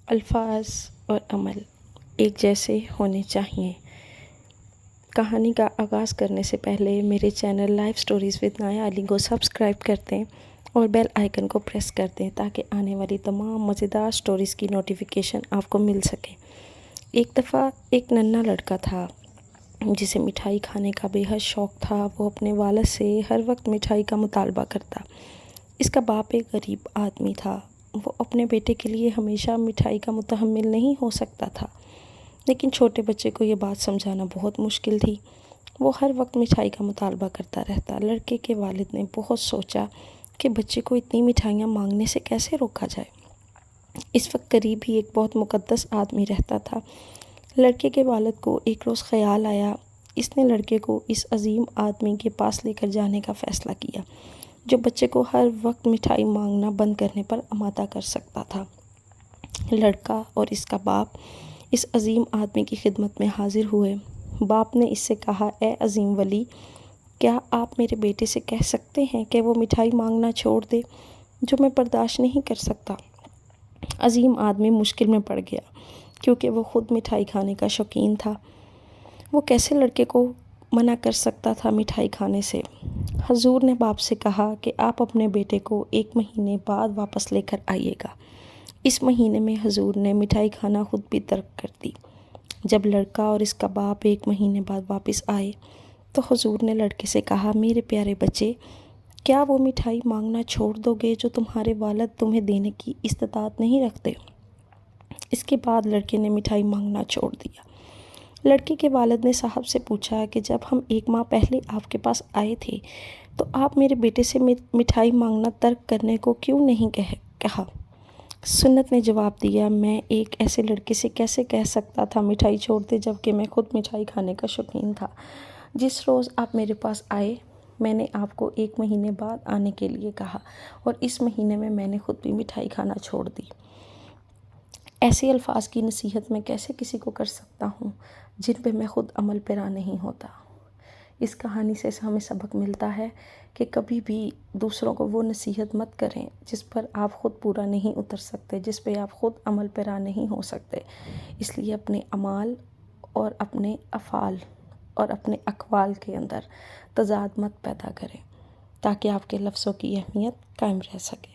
الفاظ اور عمل ایک جیسے ہونے چاہیے۔ کہانی کا آغاز کرنے سے پہلے میرے چینل لائف سٹوریز وتھ نایا علی کو سبسکرائب کر دیں اور بیل آئیکن کو پریس کر دیں تاکہ آنے والی تمام مزیدار سٹوریز کی نوٹیفیکیشن آپ کو مل سکے۔ ایک دفعہ ایک ننھا لڑکا تھا جسے مٹھائی کھانے کا بے حد شوق تھا۔ وہ اپنے والد سے ہر وقت مٹھائی کا مطالبہ کرتا۔ اس کا باپ ایک غریب آدمی تھا۔ وہ اپنے بیٹے کے لیے ہمیشہ مٹھائی کا متحمل نہیں ہو سکتا تھا، لیکن چھوٹے بچے کو یہ بات سمجھانا بہت مشکل تھی۔ وہ ہر وقت مٹھائی کا مطالبہ کرتا رہتا۔ لڑکے کے والد نے بہت سوچا کہ بچے کو اتنی مٹھائیاں مانگنے سے کیسے روکا جائے۔ اس وقت قریب ہی ایک بہت مقدس آدمی رہتا تھا۔ لڑکے کے والد کو ایک روز خیال آیا۔ اس نے لڑکے کو اس عظیم آدمی کے پاس لے کر جانے کا فیصلہ کیا جو بچے کو ہر وقت مٹھائی مانگنا بند کرنے پر آمادہ کر سکتا تھا۔ لڑکا اور اس کا باپ اس عظیم آدمی کی خدمت میں حاضر ہوئے۔ باپ نے اس سے کہا، اے عظیم ولی، کیا آپ میرے بیٹے سے کہہ سکتے ہیں کہ وہ مٹھائی مانگنا چھوڑ دے جو میں برداشت نہیں کر سکتا؟ عظیم آدمی مشکل میں پڑ گیا کیونکہ وہ خود مٹھائی کھانے کا شوقین تھا۔ وہ کیسے لڑکے کو منع کر سکتا تھا مٹھائی کھانے سے؟ حضور نے باپ سے کہا کہ آپ اپنے بیٹے کو 1 مہینے بعد واپس لے کر آئیے گا۔ اس مہینے میں حضور نے مٹھائی کھانا خود بھی ترک کر دی۔ جب لڑکا اور اس کا باپ 1 مہینے بعد واپس آئے تو حضور نے لڑکے سے کہا، میرے پیارے بچے، کیا وہ مٹھائی مانگنا چھوڑ دو گے جو تمہارے والد تمہیں دینے کی استطاعت نہیں رکھتے؟ اس کے بعد لڑکے نے مٹھائی مانگنا چھوڑ دیا۔ لڑکے کے والد نے صاحب سے پوچھا کہ جب ہم 1 ماہ پہلے آپ کے پاس آئے تھے تو آپ میرے بیٹے سے مٹھائی مانگنا ترک کرنے کو کیوں نہیں کہا؟ سنت نے جواب دیا، میں ایک ایسے لڑکے سے کیسے کہہ سکتا تھا مٹھائی چھوڑ دے جبکہ میں خود مٹھائی کھانے کا شوقین تھا۔ جس روز آپ میرے پاس آئے میں نے آپ کو 1 مہینے بعد آنے کے لیے کہا اور اس مہینے میں نے خود بھی مٹھائی کھانا چھوڑ دی۔ ایسے الفاظ کی نصیحت میں کیسے کسی کو کر سکتا ہوں جن پہ میں خود عمل پیرا نہیں ہوتا؟ اس کہانی سے ہمیں سبق ملتا ہے کہ کبھی بھی دوسروں کو وہ نصیحت مت کریں جس پر آپ خود پورا نہیں اتر سکتے، جس پہ آپ خود عمل پیرا نہیں ہو سکتے۔ اس لیے اپنے اعمال اور اپنے افعال اور اپنے اقوال کے اندر تضاد مت پیدا کریں تاکہ آپ کے لفظوں کی اہمیت قائم رہ سکے۔